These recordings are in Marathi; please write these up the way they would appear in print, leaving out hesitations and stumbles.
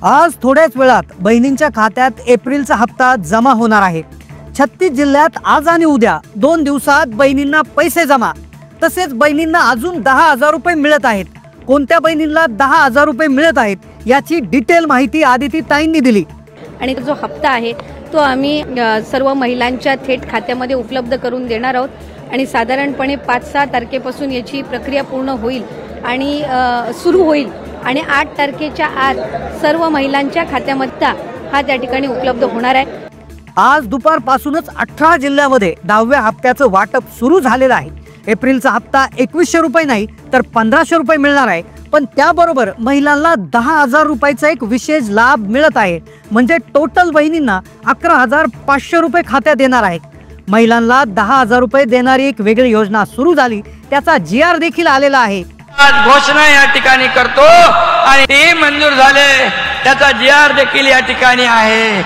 आज थोड्याच वेळात बहिणींच्या खात्यात एप्रिलचा हप्ता जमा होणार आहे। 36 जिल्ह्यात आज आणि उद्या 2 दिवसात बहिणींना पैसे जमा। तसेच बहिणींना अजून 10,000 रुपये मिळत आहेत। कोणत्या बहिणींना 10,000 रुपये मिळत आहेत याची डिटेल माहिती आदिती ताईंनी दिली। आणि जो हप्ता आहे तो आम्ही सर्व महिलांच्या थेट खात्यामध्ये उपलब्ध करून देणार आहोत आणि साधारणपणे 5-6 तारखेपासून याची प्रक्रिया पूर्ण होईल आणि सुरू होईल आणि 8 तारखेच्या आत सर्व महिलांच्या खात्यामध्ये हा त्या ठिकाणी उपलब्ध होणार आहे। आज दुपारपासूनच 18 जिल्ह्यामध्ये 10व्या हप्त्याचं वाटप सुरू झालेलं आहे। एप्रिलचा हप्ता 2100 रुपये नाही तर 1500 रुपये मिळणार आहे। पण त्याबरोबर महिलांना 10,000 रुपयाचा एक विशेष लाभ मिळत आहे। म्हणजे टोटल बहिणींना 11,500 रुपये खात्यात येणार आहेत। महिलांना 10,000 रुपये देणारी एक वेगळी योजना सुरू झाली, त्याचा GR देखील आलेला आहे। आज घोषणा या ठिकाणी करतो आणि ते मंजूर झाले, त्याचा GR देखील या ठिकाणी आहे।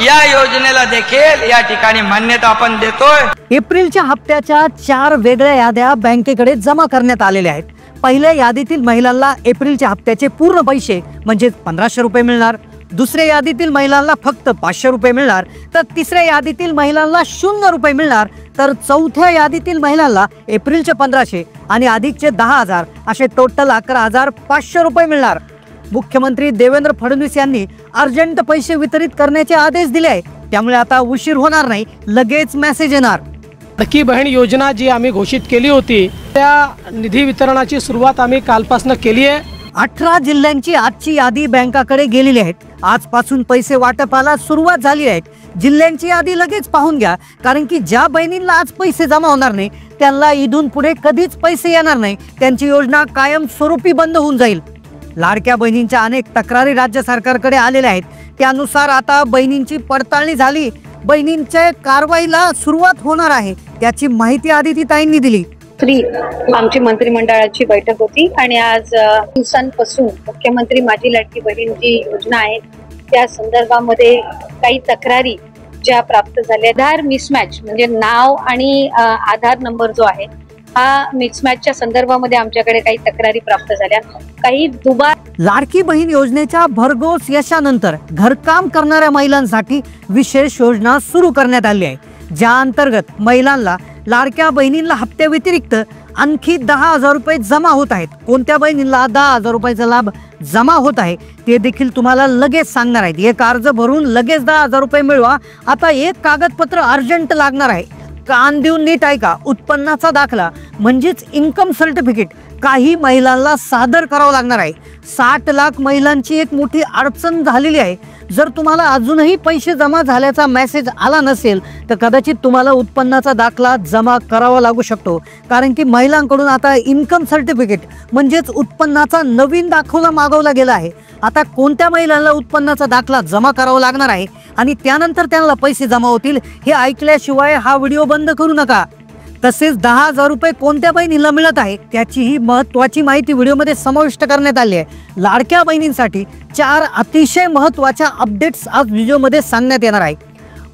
या योजनेला देखील या ठिकाणी मान्यता आपण देतोय। एप्रिलच्या हप्त्याच्या 4 वेगळ्या याद्या बँकेकडे जमा करण्यात आलेल्या आहेत। पहिल्या यादीतील महिलांना एप्रिलच्या हप्त्याचे पूर्ण पैसे म्हणजे 1500 रुपये मिळणार। दुसऱ्या यादीतील महिलांना फक्त 500 रुपये मिळणार, तर तिसऱ्या यादीतील महिलांना 0 रुपये मिळणार, तर चौथ्या यादीतील महिलांना एप्रिलचे 1500 आणि अधिकचे 10,000 असे टोटल 11,500 रुपये मिळणार। मुख्यमंत्री देवेंद्र फडणवीस यांनी अर्जंट पैसे वितरित करण्याचे आदेश दिले आहेत, त्यामुळे आता उशीर होणार नाही, लगेच मेसेज येणार। लाडकी बहीण योजना जी आम्ही घोषित केली होती त्या निधी वितरणाची सुरुवात आम्ही कालपासून केली आहे। 18 जिल्ह्यांची आजची यादी बँकाकडे गेलेली आहे। आजपासून पैसे वाटपाला सुरुवात झाली आहे। जिल्ह्यांची यादी लगेच पाहून घ्या, कारण की ज्या बहिणींना आज पैसे जमा होणार नाही त्यांना इथून पुढे कधीच पैसे येणार नाही, त्यांची योजना कायम स्वरूपी बंद होऊन जाईल। लाडक्या बहिणींच्या अनेक तक्रारी राज्य सरकारकडे आलेल्या आहेत, त्यानुसार आता बहिणींची पडताळणी झाली, बहिणींच्या कारवाईला सुरुवात होणार आहे, त्याची माहिती आदिती ताईंनी दिली। आमची मंत्रिमंडळाची बैठक होती आणि आज दिवसांपासून मुख्यमंत्री माझी लाडकी बहीण जी योजना आहे त्या संदर्भामध्ये काही तक्रारी ज्या प्राप्त झाल्या, आधार मिसमॅच म्हणजे नाव आणि आधार नंबर जो आहे हा मिसमॅचच्या संदर्भामध्ये आमच्याकडे काही तक्रारी प्राप्त झाल्या। काही लाडकी बहीण योजनेच्या भरघोस यशानंतर घरकाम करणाऱ्या महिलांसाठी विशेष योजना सुरू करण्यात आली आहे, ज्या अंतर्गत महिलांना लाडक्या बहिणींना हप्त्या व्यतिरिक्त आणखी 10,000 रुपये जमा होत आहेत। कोणत्या बहिणींना 10,000 रुपयाचा लाभ जमा होत आहे ते देखील तुम्हाला लगेच सांगणार आहेत। एक अर्ज भरून लगेच 10,000 रुपये मिळवा। आता एक कागदपत्र अर्जंट लागणार आहे, कान देऊन नीट ऐका। उत्पन्नाचा दाखला म्हणजेच इन्कम सर्टिफिकेट काही महिलांना सादर करावं लागणार आहे। 60 लाख महिलांची एक मोठी अडचण झालेली आहे। जर तुम्हाला अजूनही पैसे जमा झाल्याचा मेसेज आला नसेल तर कदाचित तुम्हाला उत्पन्नाचा दाखला जमा करावा लागू शकतो, कारण की महिलांकडून आता इन्कम सर्टिफिकेट म्हणजेच उत्पन्नाचा नवीन दाखला मागवला गेला आहे। आता कोणत्या महिलांना उत्पन्नाचा दाखला जमा करावा लागणार आहे आणि त्यानंतर त्यांना पैसे जमा होतील हे ऐकल्याशिवाय हा व्हिडिओ बंद करू नका। तसेच 10,000 रुपये कोणत्या बहिणीला मिळत आहे त्याचीही महत्त्वाची माहिती व्हिडिओमध्ये समाविष्ट करण्यात आली आहे। लाडक्या बहिणींसाठी 4 अतिशय महत्त्वाच्या अपडेट्स आज व्हिडिओमध्ये सांगण्यात येणार आहे।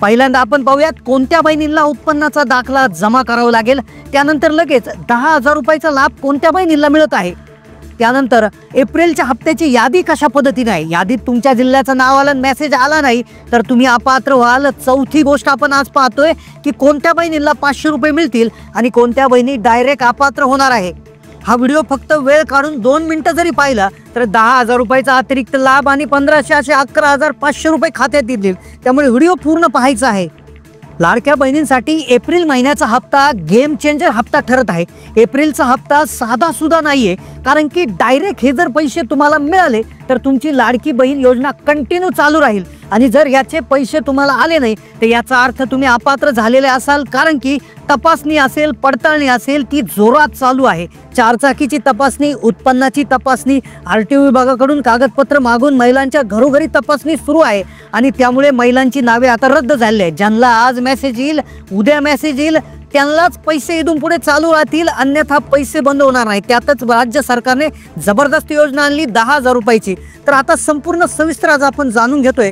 पहिल्यांदा आपण पाहूयात कोणत्या बहिणींना उत्पन्नाचा दाखला जमा करावा लागेल, त्यानंतर लगेच 10,000 रुपयाचा लाभ कोणत्या बहिणीला मिळत आहे, त्यानंतर एप्रिलच्या हप्त्याची यादी कशा पद्धतीने आहे। यादीत तुमच्या जिल्ह्याचं नाव आलं, मेसेज आला नाही तर तुम्ही अपात्र व्हाल। चौथी गोष्ट आपण आज पाहतोय की कोणत्या बहिणीला 500 रुपये मिळतील आणि कोणत्या बहिणी डायरेक्ट अपात्र होणार आहे। हा व्हिडिओ फक्त वेळ काढून 2 मिनिटं जरी पाहिला तर 10,000 रुपयाचा अतिरिक्त लाभ आणि 1500 असे 11,500 रुपये खात्यात येतील, त्यामुळे व्हिडिओ पूर्ण पाहायचा आहे। लाडक्या बहिणींसाठी एप्रिल महिन्याचा हप्ता गेम चेंजर हप्ता ठरत आहे। एप्रिलचा हप्ता साधा सुद्धा नाहीये, कारण की डायरेक्ट हे जर पैसे तुम्हाला मिळाले तर तुमची लाडकी बहीण योजना कंटिन्यू चालू राहील आणि जर याचे पैसे तुम्हाला आले नाही तर याचा अर्थ तुम्ही अपात्र झालेले असाल, कारण की तपासणी असेल, पडताळणी असेल ती जोरात चालू आहे। 4 चाकीची तपासणी, उत्पन्नाची तपासणी, RTO विभागाकडून कागदपत्र मागून महिलांच्या घरोघरी तपासणी सुरू आहे आणि त्यामुळे महिलांची नावे आता रद्द झाली आहेत। ज्यांना आज मेसेज येईल, उद्या मेसेज येईल, त्यांनाच पैसे इथून पुढे चालू राहतील, अन्यथा पैसे बंद होणार नाही। त्यातच राज्य सरकारने जबरदस्त योजना आणली 10,000 रुपयाची। तर आता संपूर्ण सविस्तर आज आपण जाणून घेतोय।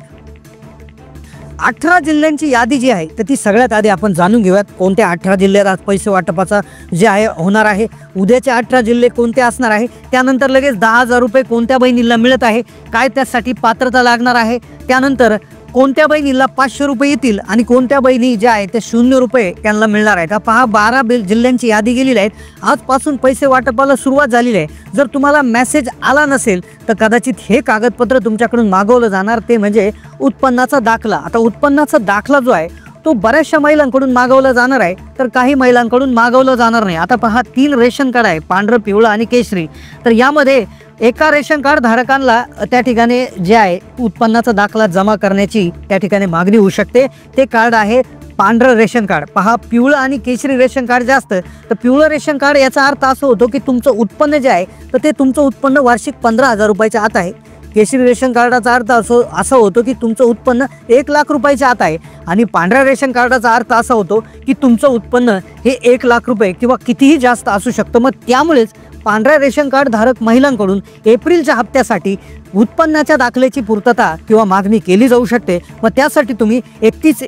18 जिल्ह्यांची यादी जी आहे तर ती सगळ्यात आधी आपण जाणून घेऊयात. कोणत्या 18 जिल्ह्यात आज पैसे वाटपाचा जे आहे होणार आहे, उद्याचे 18 जिल्हे कोणते असणार आहे, त्यानंतर लगेच 10,000 रुपये कोणत्या बहिणीला मिळत आहे, काय त्यासाठी पात्रता लागणार आहे, त्यानंतर कोणत्या बहिणीला 500 रुपये येतील आणि कोणत्या बहिणी ज्या आहेत ते 0 रुपये त्यांना मिळणार आहेत. पहा 12 जिल्ह्यांची यादी गेलेली आहे. आजपासून पैसे वाटपाला सुरुवात झालेली आहे. जर तुम्हाला मेसेज आला नसेल तर कदाचित हे कागदपत्र तुमच्याकडून मागवलं जाणार, ते म्हणजे उत्पन्नाचा दाखला. आता उत्पन्नाचा दाखला जो आहे तो बऱ्याचशा महिलांकडून मागवला जाणार आहे, तर काही महिलांकडून मागवलं जाणार नाही. आता पहा 3 रेशन कार्ड आहे, पांढरं, पिवळं आणि केशरी. तर यामध्ये एका रेशन कार्ड धारकांना त्या ठिकाणी जे आहे उत्पन्नाचा दाखला जमा करण्याची त्या ठिकाणी मागणी होऊ शकते. ते कार्ड आहे पांढरं रेशन कार्ड. पहा पिवळं आणि केशरी रेशन कार्ड जे असतं तर पिवळं रेशन कार्ड याचा अर्थ असं होतो की तुमचं उत्पन्न जे आहे तर ते तुमचं उत्पन्न वार्षिक 15,000 रुपयाच्या आत आहे. केशरी रेशन कार्डाचा अर्थ असा होतो की तुमचं उत्पन्न 1 लाख रुपयाच्या आत आहे आणि पांढऱ्या रेशन कार्डाचा अर्थ असा होतो की तुमचं उत्पन्न हे 1 लाख रुपये किंवा कितीही जास्त असू शकतं. मग त्यामुळेच पांढऱ्या रेशन कार्ड धारक महिलांकडून एप्रिलच्या हप्त्यासाठी उत्पन्नाच्या दाखल्याची पूर्तता किंवा मागणी केली जाऊ शकते. मग त्यासाठी तुम्ही 31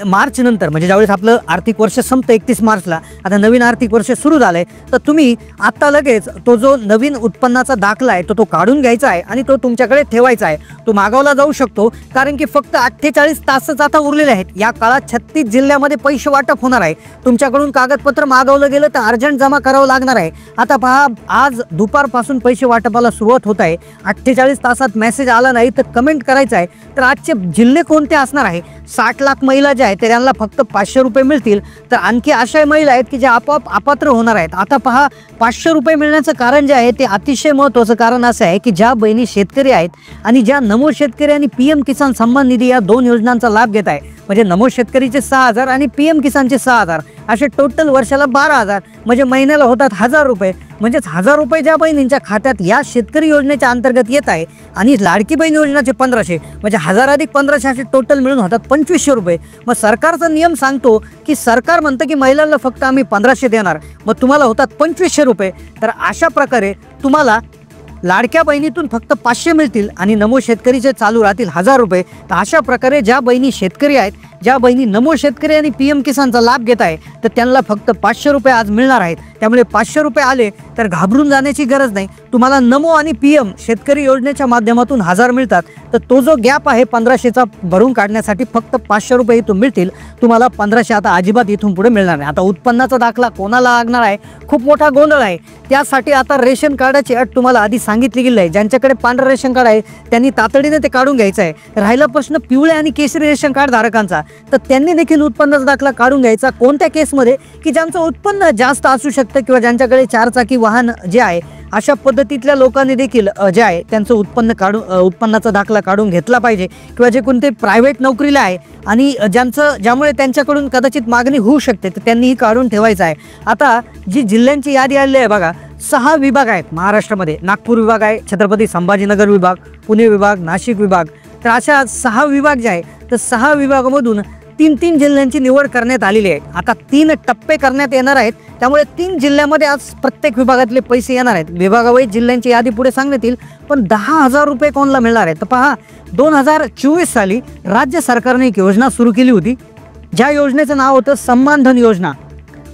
मार्च नंतर, म्हणजे ज्यावेळेस आपलं आर्थिक वर्ष संपतं 31 मार्चला, आता नवीन आर्थिक वर्ष सुरू झालंय, तर तुम्ही आता लगेच तो जो नवीन उत्पन्नाचा दाखला आहे तो काढून घ्यायचा आहे आणि तो तुमच्याकडे ठेवायचा आहे. तो मागवला जाऊ शकतो कारण की फक्त 48 तासच आता उरलेले आहेत. या काळात 36 जिल्ह्यामध्ये पैसे वाटप होणार आहे. तुमच्याकडून कागदपत्र मागवलं गेलं तर अर्जंट जमा करावं लागणार आहे. आता पहा आज दुपारपासून पैसे वाटपाला सुरुवात होत आहे. 48 तासात मेसेज आला नाही तर कमेंट करायचं आहे. तर आजचे जिल्हे कोणते असणार आहे? 60 लाख महिला ज्या आहेत त्यांना फक्त 500 रुपये मिळतील. तर आणखी अशा महिला आहेत की ज्या आपोआप अपात्र होणार आहेत. आता पहा 500 रुपये मिळण्याचं कारण जे आहे ते अतिशय महत्त्वाचं कारण असं आहे की ज्या बहिणी शेतकरी आहेत आणि ज्या नमो शेतकरी आणि PM किसान सन्मान निधी या 2 योजनांचा लाभ घेत आहे, म्हणजे नमो शेतकरीचे 6,000 आणि PM किसानचे 6,000, असे टोटल वर्षाला 12,000, म्हणजे महिन्याला होतात 1,000 रुपये. म्हणजेच 1,000 रुपये ज्या बहिणींच्या खात्यात या शेतकरी योजनेच्या अंतर्गत येत आहे आणि लाडकी बहीण योजनाचे 1,500, म्हणजे 1,000 अधिक 1,500 असे टोटल मिळून होतात 2,500 रुपये. मग सरकारचा नियम सांगतो की सरकार म्हणतं की महिलांना फक्त आम्ही 1,500 देणार, मग तुम्हाला होतात 2,500 रुपये. तर अशा प्रकारे तुम्हाला लाडक्या बहिणीतून फक्त 500 मिळतील आणि नमो शेतकरीचे चालू राहतील 1,000 रुपये. तर अशा प्रकारे ज्या बहिणी शेतकरी आहेत, ज्या बहिणी नमो शेतकरी आणि PM किसानचा लाभ घेत आहे तर त्यांना फक्त 500 रुपये आज मिळणार आहेत. त्यामुळे 500 रुपये आले तर घाबरून जाण्याची गरज नाही. तुम्हाला नमो आणि PM शेतकरी योजनेच्या माध्यमातून 1,000 मिळतात. तर तो जो गॅप आहे 1,500चा भरून काढण्यासाठी फक्त 500 रुपये इथून मिळतील. तुम्हाला 1,500 आता अजिबात इथून पुढे मिळणार नाही. आता उत्पन्नाचा दाखला कोणाला लागणार आहे, खूप मोठा गोंधळ आहे. त्यासाठी आता रेशन कार्डाची अट तुम्हाला आधी सांगितली गेली आहे. ज्यांच्याकडे पांढरं रेशन कार्ड आहे त्यांनी तातडीने ते काढून घ्यायचं आहे. राहिला प्रश्न पिवळे आणि केशरी रेशन कार्ड धारकांचा, तर त्यांनी देखील उत्पन्नाचा दाखला काढून घ्यायचा. कोणत्या केसमध्ये? की ज्यांचं उत्पन्न जास्त असू शकतं किंवा ज्यांच्याकडे 4 चाकी वाहन जे आहे अशा पद्धतीतल्या लोकांनी देखील जे आहे त्यांचं उत्पन्नाचा दाखला काढून घेतला पाहिजे. किंवा जे कोणते प्रायव्हेट नोकरीला आहे आणि ज्यामुळे त्यांच्याकडून कदाचित मागणी होऊ शकते तर त्यांनीही काढून ठेवायचं आहे. आता जी जिल्ह्यांची यादी आलेली आहे बघा, 6 विभाग आहेत महाराष्ट्रामध्ये. नागपूर विभाग आहे, छत्रपती संभाजीनगर विभाग, पुणे विभाग, नाशिक विभाग. तर अशा 6 विभाग जे आहे तर 6 विभागामधून 3 जिल्ह्यांची निवड करण्यात आलेली आहे. आता 3 टप्पे करण्यात येणार आहेत. त्यामुळे 3 जिल्ह्यामध्ये आज प्रत्येक विभागातले पैसे येणार आहेत. विभागावाईज जिल्ह्यांची यादी पुढे सांगण्यात येईल. पण 10,000 रुपये कोणाला मिळणार आहेत? तर पहा 2024 साली राज्य सरकारने एक योजना सुरू केली होती, ज्या योजनेचं नाव होतं सन्मान धन योजना.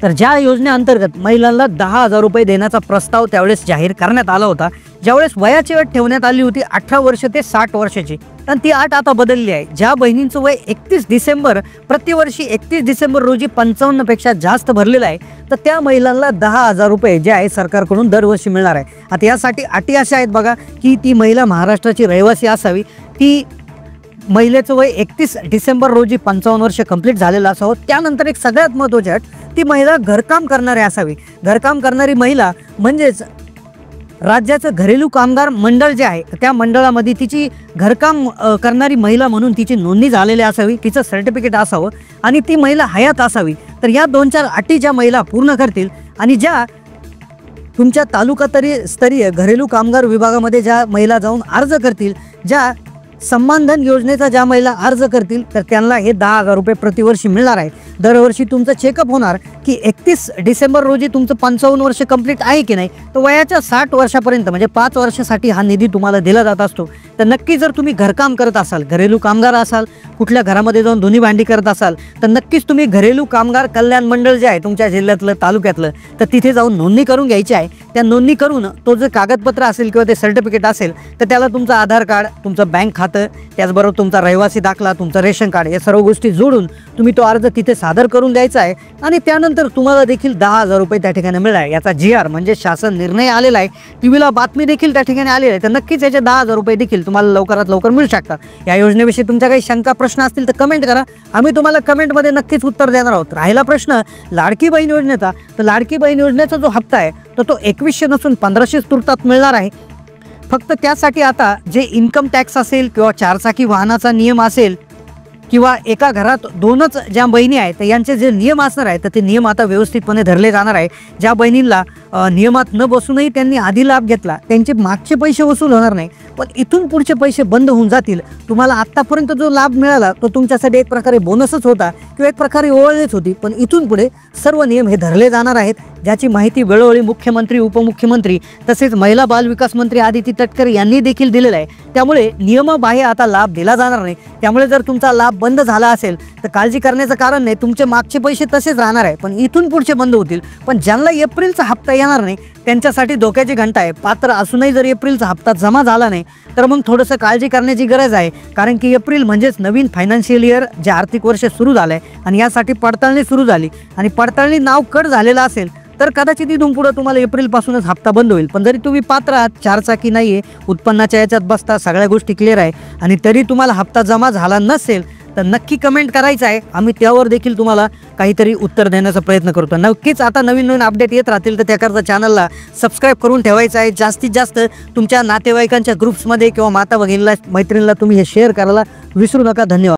तर ज्या योजनेअंतर्गत महिलांना 10,000 रुपये देण्याचा प्रस्ताव त्यावेळेस जाहीर करण्यात आला होता. ज्यावेळेस वयाची अट ठेवण्यात आली होती 18 वर्ष ते 60 वर्षाची, आणि ती अट आता बदलली आहे. ज्या बहिणींचं वय 31 डिसेंबर प्रतिवर्षी 31 डिसेंबर रोजी 55 पेक्षा जास्त भरलेलं आहे तर त्या महिलांना 10,000 रुपये जे आहे सरकारकडून दरवर्षी मिळणार आहे. आता यासाठी अटी अशा आहेत बघा की ती महिला महाराष्ट्राची रहिवासी असावी, ती महिलेचं वय 31 डिसेंबर रोजी 55 वर्ष कंप्लीट झालेलं असावं. त्यानंतर एक सगळ्यात महत्त्वाची अट, ती महिला घरकाम करणारी असावी. घरकाम करणारी महिला म्हणजेच राज्याचं घरेलू कामगार मंडळ जे आहे त्या मंडळामध्ये तिची घरकाम करणारी महिला म्हणून तिची नोंदणी झालेली असावी, तिचं सर्टिफिकेट असावं आणि ती महिला हयात असावी. तर या 2-4 अटी ज्या महिला पूर्ण करतील आणि ज्या तुमच्या तालुका स्तरीय घरेलू कामगार विभागामध्ये ज्या महिला जाऊन अर्ज करतील, ज्या सन्मान धन योजनेचा ज्या महिला अर्ज करतील तर त्यांना हे 10,000 रुपये प्रतिवर्षी मिळणार आहे. दरवर्षी तुमचं चेकअप होणार की 31 डिसेंबर रोजी तुमचं 55 वर्ष कंप्लीट आहे की नाही. तर वयाच्या 60 वर्षापर्यंत म्हणजे 5 वर्षासाठी हा निधी तुम्हाला दिला जात असतो. तर नक्की जर तुम्ही घरकाम करत असाल, घरेलू कामगार असाल, कुठल्या घरामध्ये जाऊन धुनी भांडी करत असाल, तर नक्कीच तुम्ही घरेलू कामगार कल्याण मंडळ जे आहे तुमच्या जिल्ह्यातलं, तालुक्यातलं, तर तिथे जाऊन नोंदणी करून घ्यायची आहे. त्या नोंदणी करून तो जे कागदपत्र असेल किंवा ते सर्टिफिकेट असेल तर त्याला तुमचं आधार कार्ड, तुमचं बँक खातं, त्याचबरोबर तुमचा रहिवासी दाखला, तुमचं रेशन कार्ड, या सर्व गोष्टी जोडून तुम्ही तो अर्ज तिथे सादर करून द्यायचा आहे. आणि त्यानंतर तुम्हाला देखील 10,000 रुपये त्या ठिकाणी मिळणार. याचा GR म्हणजे शासन निर्णय आलेला आहे, टीव्हीला बातमी देखील त्या ठिकाणी आलेली आहे. तर नक्कीच याचे 10,000 रुपये देखील तुम्हाला लवकरात लवकर मिळू शकतात. या योजनेविषयी तुमच्या काही शंका प्रश्न असतील तर कमेंट करा, आम्ही तुम्हाला कमेंटमध्ये नक्कीच उत्तर देणार आहोत. राहिला प्रश्न लाडकी बहीण योजनेचा, तर लाडकी बहीण योजनेचा जो हप्ता आहे तर तो 2100 नसून 1500 तुर्तात मिळणार आहे. फक्त त्यासाठी आता जे इन्कम टॅक्स असेल किंवा 4 चाकी वाहनाचा नियम असेल किंवा एका घरात 2च ज्या बहिणी आहेत तर यांचे जे नियम असणार आहेत तर ते नियम आता व्यवस्थितपणे धरले जाणार आहे. ज्या बहिणींना नियमात न बसूनही त्यांनी आधी लाभ घेतला त्यांचे मागचे पैसे वसूल होणार नाही, पण इथून पुढचे पैसे बंद होऊन जातील. तुम्हाला आत्तापर्यंत जो लाभ मिळाला तो तुमच्यासाठी एक प्रकारे बोनसच होता किंवा एक प्रकारे ओळखच होती, पण इथून पुढे सर्व नियम हे धरले जाणार आहेत. ज्याची माहिती वेळोवेळी मुख्यमंत्री, उपमुख्यमंत्री तसेच महिला बाल विकास मंत्री आदिती तटकरे यांनी देखील दिलेला आहे. त्यामुळे नियमाबाह्य आता लाभ दिला जाणार नाही. त्यामुळे जर तुमचा लाभ बंद झाला असेल तर काळजी करण्याचं कारण नाही, तुमचे मागचे पैसे तसेच राहणार आहे, पण इथून पुढचे बंद होतील. पण ज्यांना एप्रिलचा हप्ता येणार नाही त्यांच्यासाठी धोक्याची घंटा आहे. पात्र असूनही जर एप्रिलचा हप्ता जमा झाला नाही तर मग थोडंसं काळजी करण्याची गरज आहे, कारण की एप्रिल म्हणजेच नवीन फायनान्शियल इयर जे आर्थिक वर्ष सुरू झालं आहे आणि यासाठी पडताळणी सुरू झाली आणि पडताळणी नाव कट झालेलं असेल तर कदाचित इथून पुढं तुम्हाला एप्रिलपासूनच हप्ता बंद होईल. पण जरी तुम्ही पात्र आहात, 4 चाकी नाही आहे, उत्पन्नाच्या याच्यात बसता, सगळ्या गोष्टी क्लिअर आहे आणि तरी तुम्हाला हप्ता जमा झाला नसेल तर नक्की कमेंट करायचं आहे. आम्ही त्यावर देखील तुम्हाला काहीतरी उत्तर देण्याचा प्रयत्न करतो. नक्कीच आता नवीन नवीन अपडेट येत राहतील तर त्याकरता चॅनलला सबस्क्राईब करून ठेवायचं आहे. जास्तीत जास्त तुमच्या नातेवाईकांच्या ग्रुप्समध्ये किंवा माता भगिनीला, मैत्रिणीला तुम्ही हे शेअर करायला विसरू नका. धन्यवाद.